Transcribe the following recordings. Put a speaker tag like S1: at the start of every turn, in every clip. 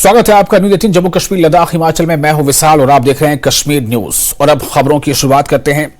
S1: स्वागत है आपका न्यूज 18 जम्मू कश्मीर लद्दाख हिमाचल में। मैं हूं विशाल और आप देख रहे हैं कश्मीर न्यूज। और अब खबरों की शुरुआत करते हैं।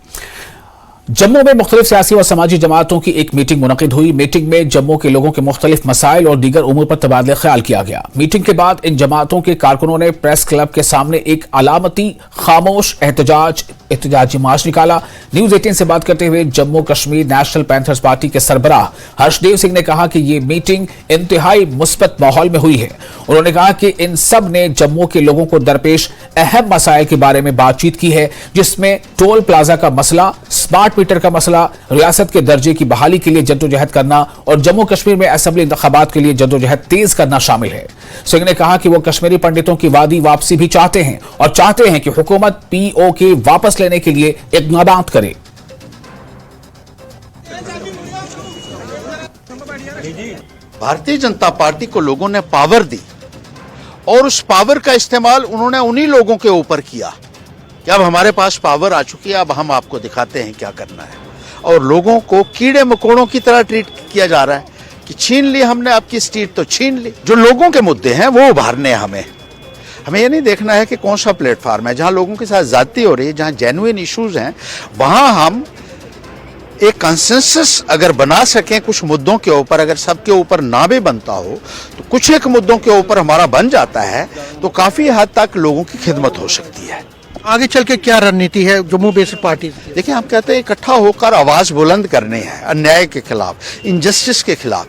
S1: जम्मू में मुख्तलिफ सियासी और समाजी जमातों की एक मीटिंग मुनक़िद हुई। मीटिंग में जम्मू के लोगों के मुख्तलिफ मसाइल और दीगर उमूर पर तबादला ख्याल किया गया। मीटिंग के बाद इन जमातों के कारकुनों ने प्रेस क्लब के सामने एक अलामती खामोश एहतजाजी मार्च निकाला। न्यूज 18 से बात करते हुए Jammu Kashmir national panthers party के सरबराह हर्षदेव सिंह ने कहा कि ये मीटिंग इंतहाई मुस्बत माहौल में हुई है। उन्होंने कहा कि इन सब ने जम्मू के लोगों को दरपेश अहम मसाइल के बारे में बातचीत की है, जिसमें टोल प्लाजा का मसला, स्मार्ट मीटर का मसला, रियासत के दर्जे की बहाली के लिए जद्दोजहद करना और जम्मू कश्मीर में असेंबली इंतखाबात के लिए जद्दोजहद तेज करना शामिल है। सिंह ने कहा कि वो कश्मीरी पंडितों की वादी वापसी भी चाहते हैं और चाहते हैं कि हुकूमत पीओके वापस लेने के लिए इक़दाम करे।
S2: भारतीय जनता पार्टी को लोगों ने पावर दी और उस पावर का इस्तेमाल उन्होंने उन्हीं लोगों के ऊपर किया कि अब हमारे पास पावर आ चुकी है, अब हम आपको दिखाते हैं क्या करना है। और लोगों को कीड़े मकोड़ों की तरह ट्रीट किया जा रहा है कि छीन ली हमने आपकी सीट तो छीन ली। जो लोगों के मुद्दे हैं वो उभारने हमें ये नहीं देखना है कि कौन सा प्लेटफार्म है जहां लोगों के साथ ज्यादती हो रही है, जहां जेन्युइन इश्यूज हैं, वहां हम एक कंसेंसस अगर बना सकें कुछ मुद्दों के ऊपर। अगर सबके ऊपर ना भी बनता हो तो कुछ एक मुद्दों के ऊपर हमारा बन जाता है तो काफी हद तक लोगों की खिदमत हो सकती है।
S3: आगे चल के क्या रणनीति है जम्मू बेस्ड पार्टी?
S2: देखिए, हम कहते हैं इकट्ठा होकर आवाज बुलंद करनी है अन्याय के खिलाफ, इनजस्टिस के खिलाफ,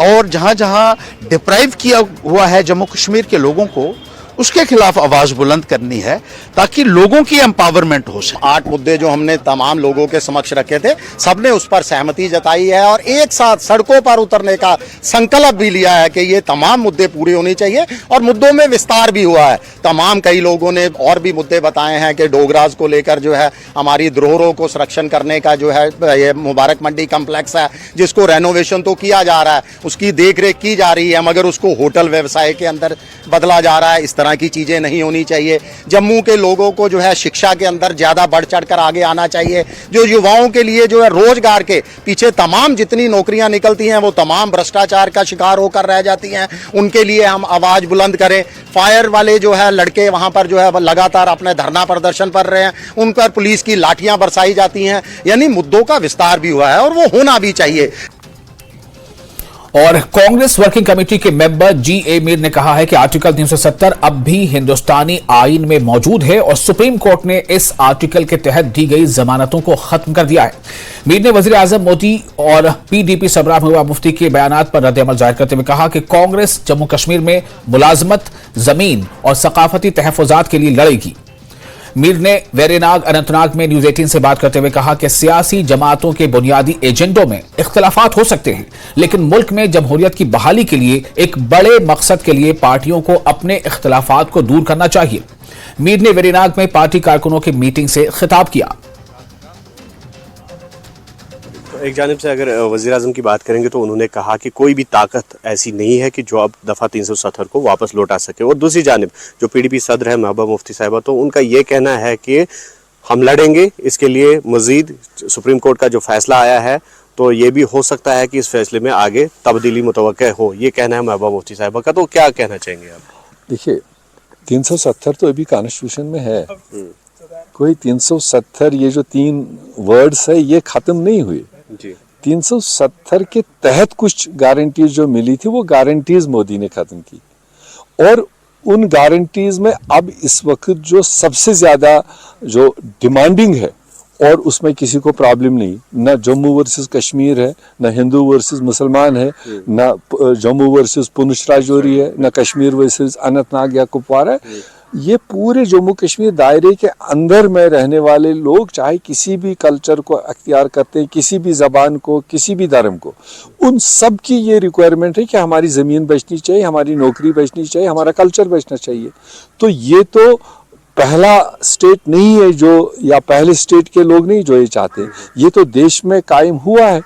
S2: और जहां जहां डिप्राइव किया हुआ है जम्मू कश्मीर के लोगों को उसके खिलाफ आवाज बुलंद करनी है ताकि लोगों की एम्पावरमेंट हो सके।
S4: 8 मुद्दे जो हमने तमाम लोगों के समक्ष रखे थे, सबने उस पर सहमति जताई है और एक साथ सड़कों पर उतरने का संकल्प भी लिया है कि ये तमाम मुद्दे पूरे होने चाहिए। और मुद्दों में विस्तार भी हुआ है। तमाम कई लोगों ने और भी मुद्दे बताए हैं कि डोगराज को लेकर जो है हमारी धरोहरों को संरक्षण करने का जो है ये मुबारक मंडी कम्प्लेक्स है जिसको रेनोवेशन तो किया जा रहा है, उसकी देख रेख की जा रही है, मगर उसको होटल व्यवसाय के अंदर बदला जा रहा है। इस तरह की चीजें नहीं होनी चाहिए। जम्मू के लोगों को जो है शिक्षा के अंदर ज्यादा बढ़ चढ़कर आगे आना चाहिए। जो युवाओं के लिए जो है रोजगार के पीछे तमाम जितनी नौकरियां निकलती हैं वो तमाम भ्रष्टाचार का शिकार होकर रह जाती हैं, उनके लिए हम आवाज बुलंद करें। फायर वाले जो है लड़के वहां पर जो है लगातार अपने धरना प्रदर्शन कर रहे हैं, उन पर पुलिस की लाठियां बरसाई जाती हैं। यानी मुद्दों का विस्तार भी हुआ है और वो होना भी चाहिए।
S1: और कांग्रेस वर्किंग कमेटी के मेंबर जी.ए. मीर ने कहा है कि आर्टिकल 370 अब भी हिंदुस्तानी आईन में मौजूद है और सुप्रीम कोर्ट ने इस आर्टिकल के तहत दी गई जमानतों को खत्म कर दिया है। मीर ने वजीर आजम मोदी और पीडीपी सरबराह महबूबा मुफ्ती के बयानात पर रद्द-ए-अमल जाहिर करते हुए कहा कि कांग्रेस जम्मू कश्मीर में मुलाजमत, जमीन और सकाफती तहफुजात के लिए लड़ेगी। मीर ने वेरेनाग अनंतनाग में न्यूज 18 से बात करते हुए कहा कि सियासी जमातों के बुनियादी एजेंडों में इख्तलाफात हो सकते हैं, लेकिन मुल्क में जमहूरियत की बहाली के लिए एक बड़े मकसद के लिए पार्टियों को अपने इख्तलाफात को दूर करना चाहिए। मीर ने वेरेनाग में पार्टी कारकुनों की मीटिंग से खिताब किया।
S5: एक जानिब से अगर वज़ीर आज़म की बात करेंगे तो उन्होंने कहा कि कोई भी ताकत ऐसी नहीं है कि जो अब दफ़ा 370 को वापस लौटा सके। और दूसरी जानिब जो पीडीपी सदर है महबूबा मुफ्ती साहिबा, तो उनका ये कहना है कि हम लड़ेंगे, इसके लिए मज़ीद सुप्रीम कोर्ट का जो फैसला आया है तो ये भी हो सकता है कि इस फैसले में आगे तब्दीली मुतवक्के हो। ये कहना है महबूबा मुफ्ती साहिबा का, तो क्या कहना चाहेंगे आप?
S6: देखिए, 370 तो अभी कॉन्स्टिट्यूशन में है। कोई 370 ये जो 3 वर्ड्स है ये खत्म नहीं हुए। 370 के तहत कुछ गारंटीज जो मिली थी वो गारंटीज मोदी ने खत्म की और उन गारंटीज में अब इस वक्त जो सबसे ज्यादा जो डिमांडिंग है और उसमें किसी को प्रॉब्लम नहीं, ना जम्मू वर्सेस कश्मीर है, ना हिंदू वर्सेस मुसलमान है, ना जम्मू वर्सेस पुंछ राजौरी है, ना कश्मीर वर्सेस अनंतनाग या कुपवारा है। ये पूरे जम्मू कश्मीर दायरे के अंदर में रहने वाले लोग चाहे किसी भी कल्चर को अख्तियार करते हैं, किसी भी जबान को, किसी भी धर्म को, उन सब की ये रिक्वायरमेंट है कि हमारी ज़मीन बचनी चाहिए, हमारी नौकरी बचनी चाहिए, हमारा कल्चर बचना चाहिए। तो ये तो पहला स्टेट नहीं है जो, या पहले स्टेट के लोग नहीं जो ये चाहते, ये तो देश में कायम हुआ है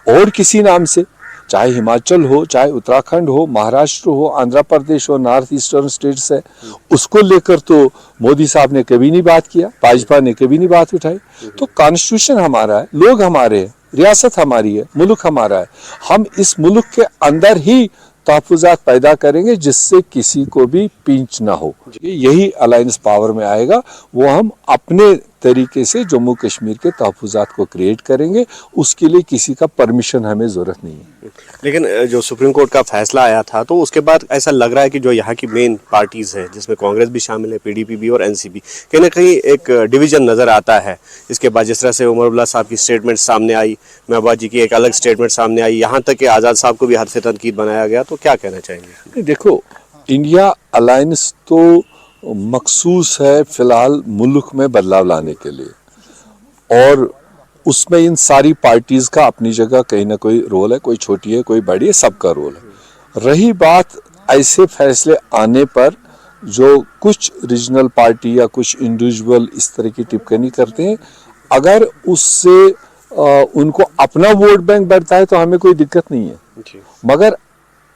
S6: और किसी नाम से, चाहे हिमाचल हो, चाहे उत्तराखंड हो, महाराष्ट्र हो, आंध्र प्रदेश हो, नॉर्थ ईस्टर्न स्टेट्स है, उसको लेकर तो मोदी साहब ने कभी नहीं बात किया, भाजपा ने कभी नहीं बात उठाई। तो कॉन्स्टिट्यूशन हमारा है, लोग हमारे हैं, रियासत हमारी है, मुल्क हमारा है। हम इस मुल्क के अंदर ही तहफ़्फ़ुज़ात पैदा करेंगे जिससे किसी को भी पिंच ना हो। यही अलायंस पावर में आएगा, वो हम अपने तरीके से जम्मू कश्मीर के तहफ़्फ़ुज़ात को क्रिएट करेंगे, उसके लिए किसी का परमिशन हमें ज़रूरत नहीं है।
S5: लेकिन जो सुप्रीम कोर्ट का फैसला आया था तो उसके बाद ऐसा लग रहा है कि जो यहाँ की मेन पार्टीज़ हैं, जिसमें कांग्रेस भी शामिल है, पीडीपी भी और एनसीपी, कहीं ना कहीं एक डिवीजन नज़र आता है। इसके बाद जिस तरह से उमर अब्दुल्ला साहब की स्टेटमेंट सामने आई, महबूबा जी की एक अलग स्टेटमेंट सामने आई, यहाँ तक कि आज़ाद साहब को भी हद से तनकीद बनाया गया, तो क्या कहना चाहेंगे?
S6: देखो, इंडिया अलायंस तो मखसूस है फिलहाल मुल्क में बदलाव लाने के लिए, और उसमें इन सारी पार्टीज का अपनी जगह कहीं ना कोई रोल है, कोई छोटी है कोई बड़ी है, सबका रोल है। रही बात ऐसे फैसले आने पर जो कुछ रीजनल पार्टी या कुछ इंडिविजुअल इस तरह की टिप्पणी करते हैं, अगर उससे उनको अपना वोट बैंक बढ़ता है तो हमें कोई दिक्कत नहीं है, मगर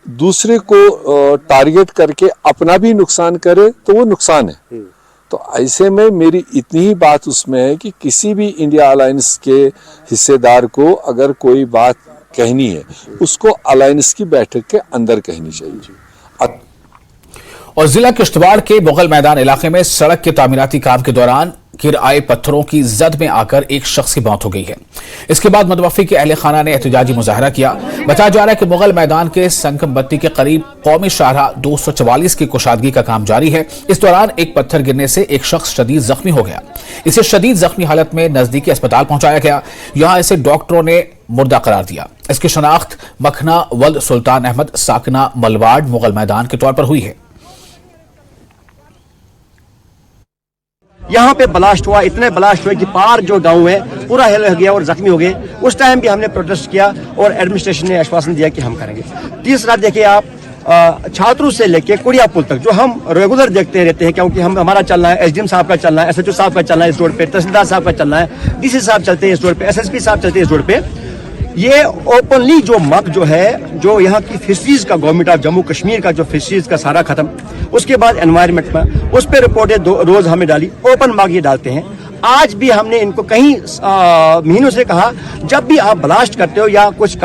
S6: दूसरे को टारगेट करके अपना भी नुकसान करे तो वो नुकसान है। तो ऐसे में मेरी इतनी ही बात उसमें है कि किसी भी इंडिया अलायंस के हिस्सेदार को अगर कोई बात कहनी है, उसको अलायंस की बैठक के अंदर कहनी चाहिए।
S1: और जिला किश्तवाड़ के मुगल मैदान इलाके में सड़क के तामीराती काम के दौरान गिर आए पत्थरों की जद में आकर एक शख्स की मौत हो गई है। इसके बाद मतवफ़ी के अहले खाना ने एहतजाजी मुजाहरा किया। बताया जा रहा है कि मुगल मैदान के संगम बत्ती के करीब कौमी शाहराह 244 की कुशादगी का काम जारी है। इस दौरान एक पत्थर गिरने से एक शख्स शदीद जख्मी हो गया। इसे शदीद जख्मी हालत में नजदीकी अस्पताल पहुंचाया गया। यहां इसे डॉक्टरों ने मुर्दा करार दिया। इसकी शनाख्त मखना वल्द सुल्तान अहमद साकना मलवाड मुगल मैदान के तौर पर हुई है।
S7: यहाँ पे ब्लास्ट हुआ, इतने ब्लास्ट हुए कि पार जो गांव है पूरा हिल गया और जख्मी हो गए। उस टाइम भी हमने प्रोटेस्ट किया और एडमिनिस्ट्रेशन ने आश्वासन दिया कि हम करेंगे। तीसरा देखिए आप, छात्रों से लेके कुड़िया पुल तक जो हम रेगुलर देखते रहते हैं, क्योंकि हमारा चलना है, एसडीएम साहब का चलना है, एसएचओ साहब का चलना है इस रोड पे, तहसीलदार साहब का चलना है, डीसी साहब चलते हैं इस रोड पे, एसएसपी साहब चलते हैं इस रोड पे। ये ओपनली जो मग जो है, जो यहाँ की फिशरीज का, गवर्नमेंट ऑफ जम्मू कश्मीर का जो फिशरीज का सारा खत्म, उसके बाद एनवायरनमेंट में उस पर रिपोर्टें रोज हमें डाली, ओपन मग ये डालते हैं। आज भी हमने इनको कई महीनों से कहा, जब भी आप ब्लास्ट करते हो या कुछ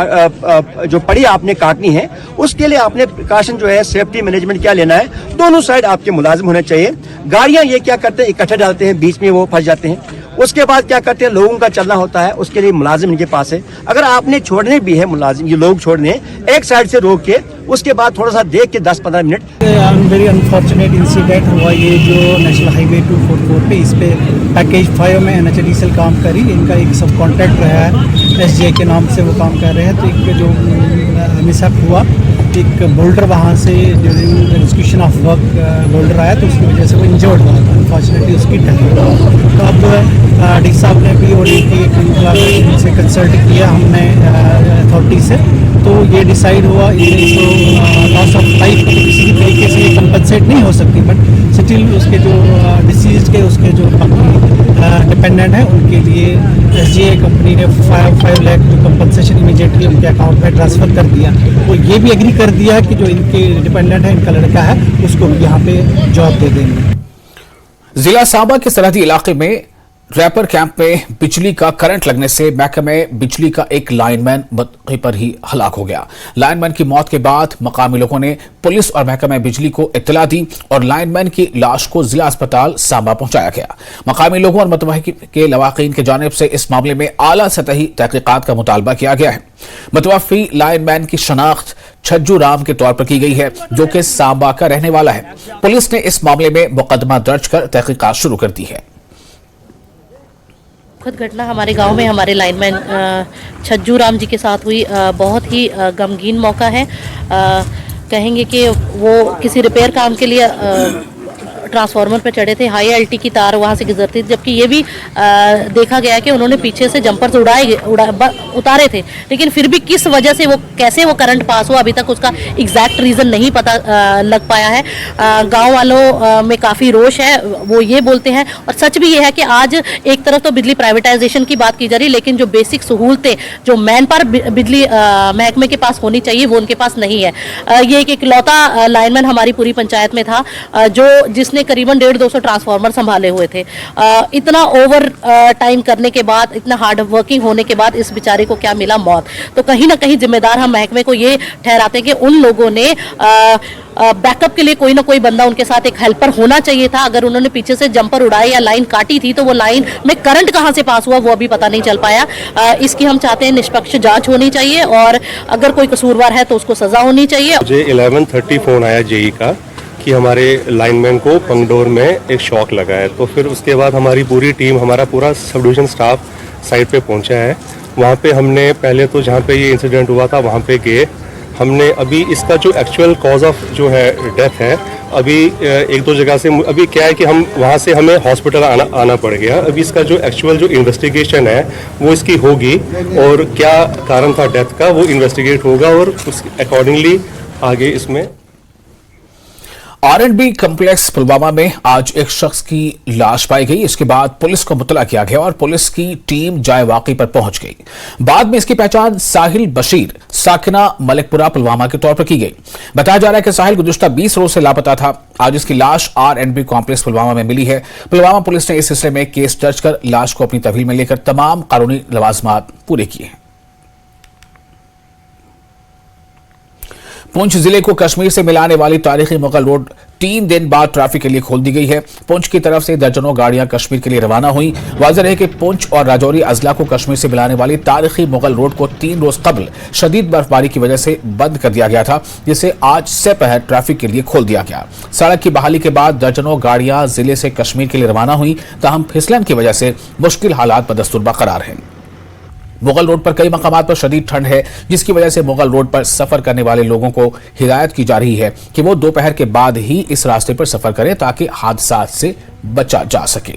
S7: जो पड़ी आपने काटनी है, उसके लिए आपने प्रिकॉशन जो है, सेफ्टी मैनेजमेंट क्या लेना है, दोनों साइड आपके मुलाजिम होने चाहिए। गाड़ियां ये क्या करते हैं, इकट्ठे डालते हैं, बीच में वो फंस जाते हैं। उसके बाद क्या करते हैं, लोगों का चलना होता है, उसके लिए मुलाजिम इनके पास है। अगर आपने छोड़ने भी है मुलाजिम, ये लोग छोड़ने, एक साइड से रोक के उसके बाद थोड़ा सा देख के 10-15 मिनट।
S8: वेरी अनफॉर्चुनेट इंसिडेंट हुआ ये जो नेशनल हाईवे 244 पे, इस पे पैकेज 5 में NHDCL काम करी, इनका एक सब कॉन्ट्रैक्ट रहा है, SJ के नाम से वो काम कर रहे हैं। तो एक जो मिसअप हुआ, एक बोल्डर वहाँ से during execution of work boulder आया, तो उसकी वजह से वो इंजर्ड हुआ, अनफॉर्चुनेटली उसकी डेथ हुई। तो अब डी साहब ने भी और इनसे कंसल्ट किया हमने अथॉरिटी से, तो ये डिसाइड हुआ इसको लॉस ऑफ लाइफ किसी भी तरीके से कंपनसेट नहीं हो सकती, बट स्टिल उसके जो डिसीज के उसके जो डिपेंडेंट है उनके लिए SGA कंपनी ने 5 लाख जो कंपनसेशन इमीडिएटली उनके अकाउंट में ट्रांसफ़र कर दिया। वो ये भी एग्री कर दिया कि जो इनके डिपेंडेंट है, इनका लड़का है, उसको यहाँ पे जॉब दे देंगे।
S1: जिला सांबा के सरहदी इलाके में रैपर कैंप में बिजली का करंट लगने से महकमे बिजली का एक लाइनमैन मौके पर ही हलाक हो गया। लाइनमैन की मौत के बाद मकामी लोगों ने पुलिस और महकमे बिजली को इत्तला दी और लाइनमैन की लाश को जिला अस्पताल सांबा पहुंचाया गया। मकामी लोगों और मुतवक्किल के लवाकीन की जानिब से इस मामले में आला सतही तहकीकात का मुतालबा किया गया है। मुतवफ़ी लाइनमैन की शनाख्त छज्जू राम के तौर पर की गई है, जो कि सांबा का रहने वाला है। पुलिस ने इस मामले में मुकदमा दर्ज कर तहकीकात शुरू कर दी है।
S9: दुखद घटना हमारे गांव में हमारे लाइनमैन छज्जू राम जी के साथ हुई। बहुत ही गमगीन मौका है। कहेंगे कि वो किसी रिपेयर काम के लिए ट्रांसफार्मर पे चढ़े थे, हाई एल्टी की तार वहाँ से गुजरती थी, जबकि ये भी देखा गया कि उन्होंने पीछे से जंपर्स उतारे थे, लेकिन फिर भी किस वजह से कैसे वो करंट पास हुआ, अभी तक उसका एग्जैक्ट रीज़न नहीं पता लग पाया है। गांव वालों में काफ़ी रोष है, वो ये बोलते हैं, और सच भी ये है कि आज एक तरफ तो बिजली प्राइवेटाइजेशन की बात की जा रही है, लेकिन जो बेसिक सहूलतें जो मैन पावर बिजली महकमे के पास होनी चाहिए वो उनके पास नहीं है। ये एक इकलौता लाइनमैन हमारी पूरी पंचायत में था जो जिसने ने करीबन 150-200 ट्रांसफार्मर संभाले हुए थे। इतना ओवर टाइम करने के बाद, इतना हार्ड वर्किंग होने के बाद इस बेचारे को क्या मिला? मौत। तो कहीं ना कहीं जिम्मेदार हम महकमे को ये ठहराते हैं कि उन लोगों ने बैकअप के लिए कोई ना कोई बंदा उनके साथ एक हेल्पर होना चाहिए था। अगर उन्होंने पीछे से जंपर उड़ाए या लाइन काटी थी तो वो लाइन में करंट कहां से पास हुआ वो अभी पता नहीं चल पाया। इसकी हम चाहते हैं निष्पक्ष जांच होनी चाहिए और अगर कोई कसूरवार है तो उसको सजा होनी चाहिए।
S10: मुझे 11:30 फोन आया जेई का कि हमारे लाइनमैन को पंगडोर में एक शॉक लगा है। तो फिर उसके बाद हमारी पूरी टीम, हमारा पूरा सब डिवीजन स्टाफ साइट पे पहुंचा है। वहाँ पे हमने पहले तो जहाँ पे ये इंसिडेंट हुआ था वहाँ पे गए। हमने अभी इसका जो एक्चुअल कॉज ऑफ जो है डेथ है, अभी एक दो जगह से, अभी क्या है कि हम वहाँ से हमें हॉस्पिटल आना पड़ गया। अभी इसका जो एक्चुअल जो इन्वेस्टिगेशन है वो इसकी होगी और क्या कारण था डेथ का वो इन्वेस्टिगेट होगा और उस अकॉर्डिंगली आगे इसमें।
S1: R&B कॉम्प्लेक्स पुलवामा में आज एक शख्स की लाश पाई गई। इसके बाद पुलिस को मुतला किया गया और पुलिस की टीम जाए वाक़ई पर पहुंच गई। बाद में इसकी पहचान साहिल बशीर साकिना मलिकपुरा पुलवामा के तौर पर की गई। बताया जा रहा है कि साहिल गुज़िश्ता 20 रोज से लापता था। आज इसकी लाश R&B कॉम्प्लेक्स पुलवामा में मिली है। पुलवामा पुलिस ने इस सिलसिले में केस दर्ज कर लाश को अपनी तहवील में लेकर तमाम कानूनी लवाजमात पूरे किए हैं। पुंछ जिले को कश्मीर से मिलाने वाली तारीखी मुगल रोड 3 दिन बाद ट्रैफिक के लिए खोल दी गई है। पुंछ की तरफ से दर्जनों गाड़ियां कश्मीर के लिए रवाना हुई। वाज़ेह है कि पुंछ और राजौरी अजला को कश्मीर से मिलाने वाली तारीखी मुगल रोड को 3 रोज कबल शदीद बर्फबारी की वजह से बंद कर दिया गया था, जिसे आज से पहर ट्रैफिक के लिए खोल दिया गया। सड़क की बहाली के बाद दर्जनों गाड़ियां जिले से कश्मीर के लिए रवाना हुई, ताहम फिसलन की वजह से मुश्किल हालात बदस्तूर बरकरार हैं। मुगल रोड पर कई मकामात पर शदीद ठंड है, जिसकी वजह से मुगल रोड पर सफर करने वाले लोगों को हिदायत की जा रही है कि वो दोपहर के बाद ही इस रास्ते पर सफर करें ताकि हादसा से बचा जा सके।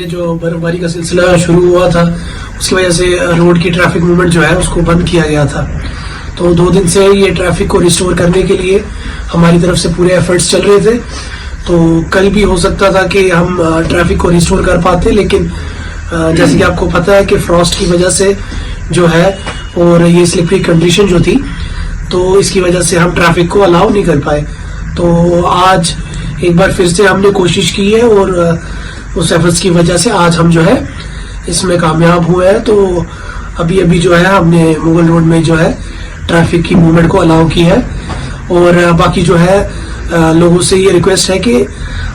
S8: जो बर्फबारी का सिलसिला शुरू हुआ था उसकी वजह से रोड की ट्रैफिक मूवमेंट जो है उसको बंद किया गया था। तो 2 दिन से ये ट्रैफिक को रिस्टोर करने के लिए हमारी तरफ से पूरे एफर्ट्स चल रहे थे। तो कल भी हो सकता था कि हम ट्रैफिक को रिस्टोर कर पाते, लेकिन जैसे कि आपको पता है कि फ्रॉस्ट की वजह से जो है और ये स्लिपरी कंडीशन जो थी, तो इसकी वजह से हम ट्रैफिक को अलाउ नहीं कर पाए। तो आज एक बार फिर से हमने कोशिश की है और उस एफर्ट्स की वजह से आज हम जो है इसमें कामयाब हुए हैं। तो अभी जो है हमने मुगल रोड में जो है ट्रैफिक की मूवमेंट को अलाउ की है और बाकी जो है लोगों से ये रिक्वेस्ट है कि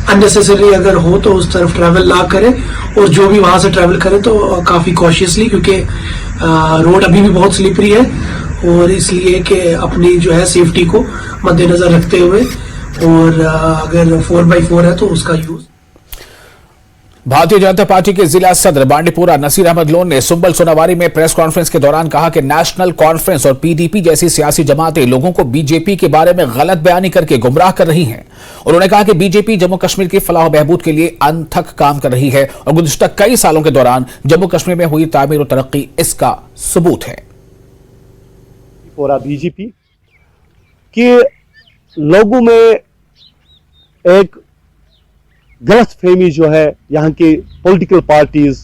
S8: अननेसेसरी अगर हो तो उस तरफ ट्रैवल ना करें और जो भी वहां से ट्रैवल करें तो काफी कॉशियसली, क्योंकि रोड अभी भी बहुत स्लिपरी है और इसलिए कि अपनी जो है सेफ्टी को मद्देनजर रखते हुए और अगर 4x4 है तो उसका यूज।
S1: भारतीय जनता पार्टी के जिला सदर बांडीपुरा नसीर अहमद लोन ने सुंबल सोनावारी में प्रेस कॉन्फ्रेंस के दौरान कहा कि नेशनल कॉन्फ्रेंस और पीडीपी जैसी सियासी जमातें लोगों को बीजेपी के बारे में गलत बयानी करके गुमराह कर रही हैं। उन्होंने कहा कि बीजेपी जम्मू कश्मीर की फलाह बहबूद के लिए अनथक काम कर रही है और गुज़िश्ता कई सालों के दौरान जम्मू कश्मीर में हुई तामीर और तरक्की इसका सबूत है।
S10: पूरा बीजेपी के लोगों में एक गलत फहमी जो है, यहाँ की पॉलिटिकल पार्टीज,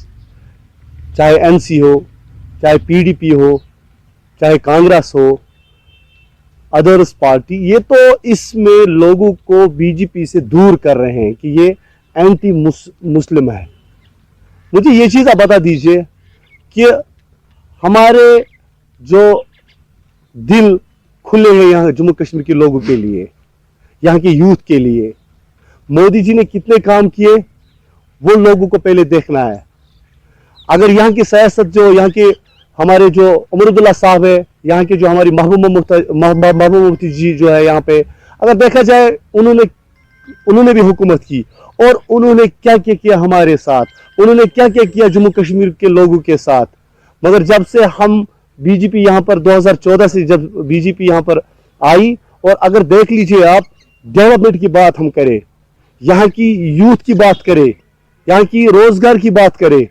S10: चाहे एनसी हो, चाहे पीडीपी हो, चाहे कांग्रेस हो, अदर्स पार्टी, ये तो इसमें लोगों को बीजेपी से दूर कर रहे हैं कि ये एंटी मुस्लिम है। मुझे ये चीज़ आप बता दीजिए कि हमारे जो दिल खुले हैं यहाँ जम्मू कश्मीर के लोगों के लिए, यहाँ के यूथ के लिए, मोदी जी ने कितने काम किए वो लोगों को पहले देखना है। अगर यहाँ की सियासत जो यहाँ के हमारे जो उमरुद्दुल्ला साहब है, यहाँ के जो हमारी महबूबा मुफ्ती जी जो है यहाँ पे, अगर देखा जाए उन्होंने भी हुकूमत की और उन्होंने क्या क्या किया हमारे साथ, उन्होंने क्या क्या किया जम्मू कश्मीर के लोगों के साथ। मगर जब से हम बीजेपी यहाँ पर 2014 से जब बीजेपी यहाँ पर आई, और अगर देख लीजिए आप, डेवलपमेंट की बात हम करें, यहाँ की यूथ की बात करें, यहाँ की रोजगार की बात करें,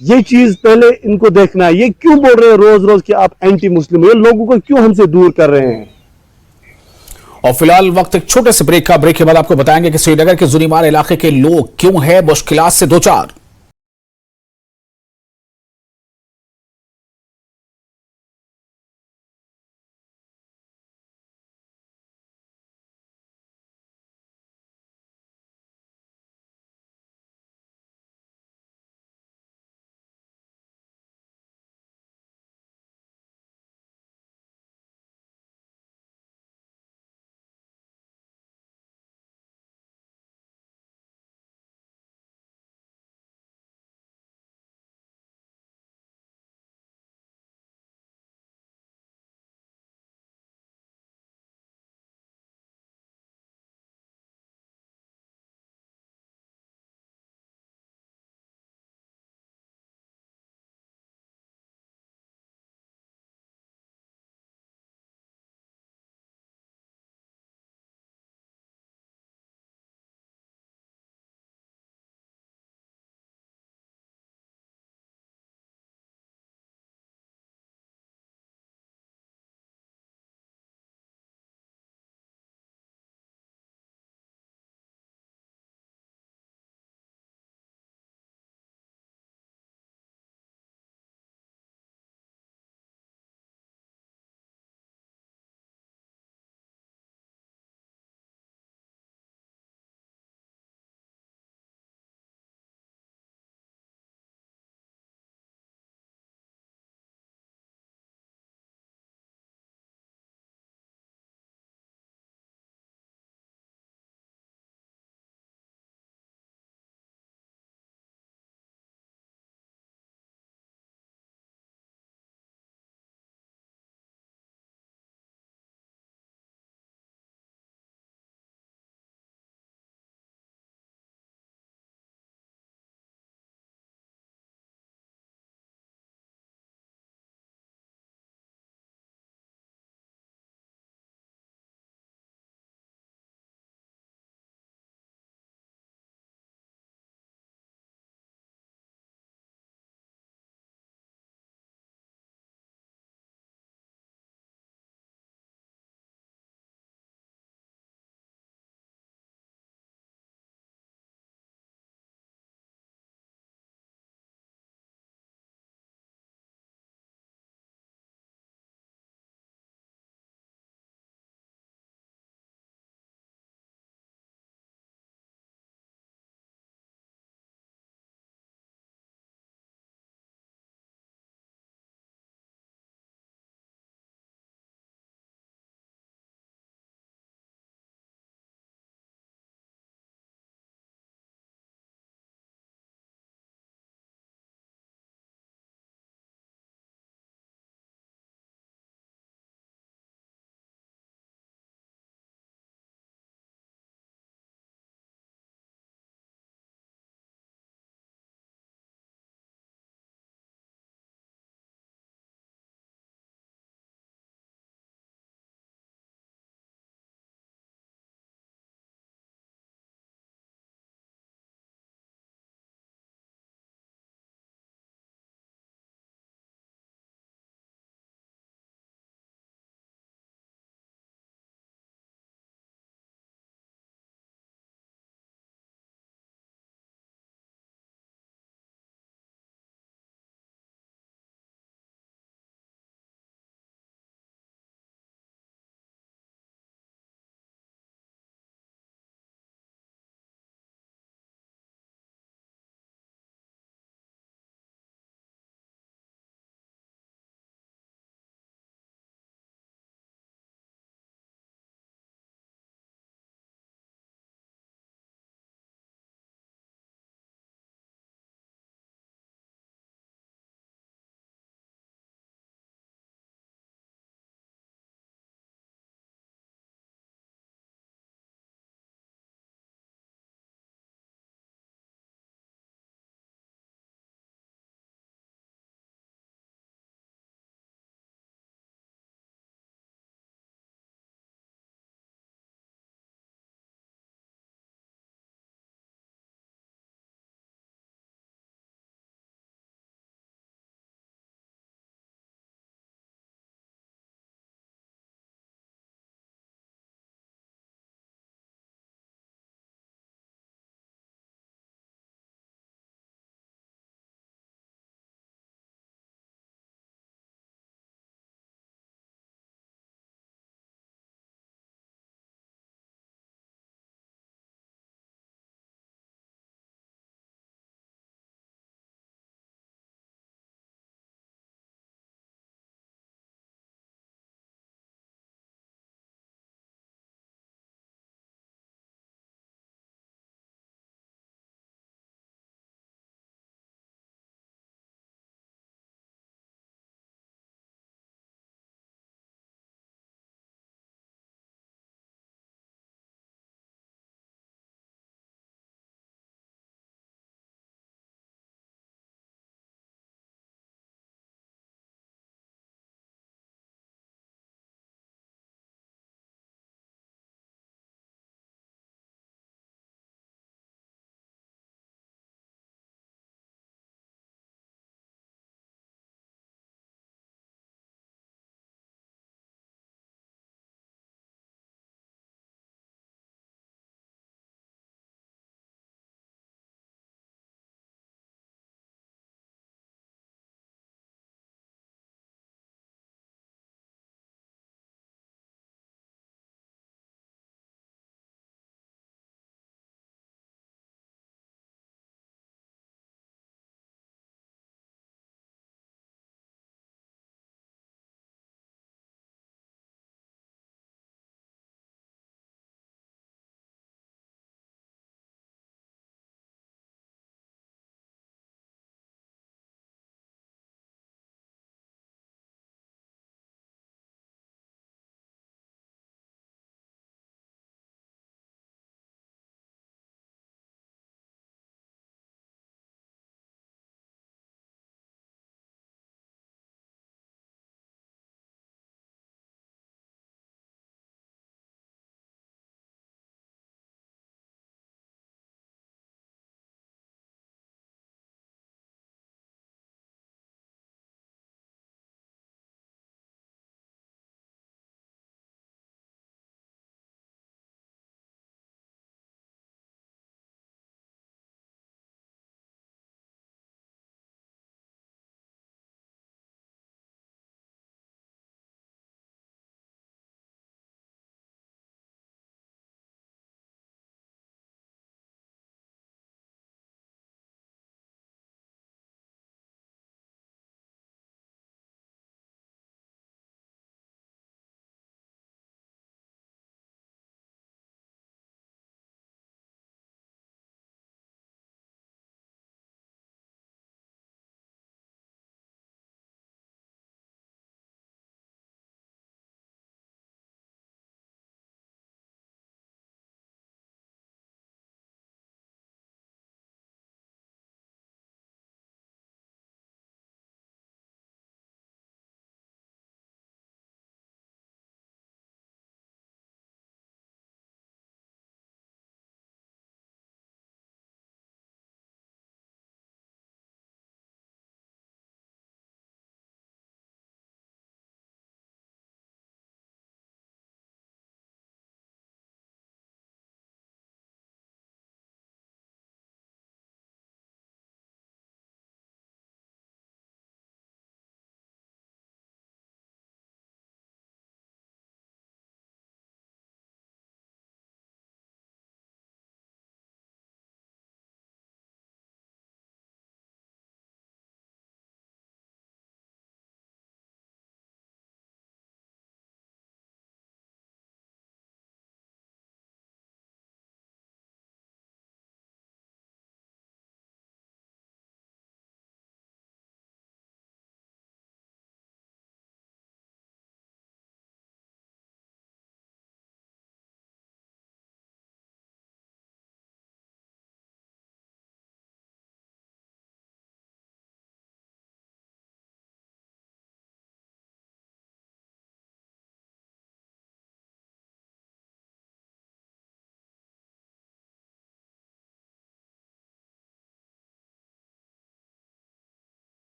S10: ये चीज पहले इनको देखना है। ये क्यों बोल रहे हैं रोज रोज कि आप एंटी मुस्लिम, ये लोगों को क्यों हमसे दूर कर रहे हैं।
S1: और फिलहाल वक्त एक छोटे से ब्रेक का। ब्रेक के बाद आपको बताएंगे कि श्रीनगर के जुनीमार इलाके के लोग क्यों है मुश्किलात से दो चार।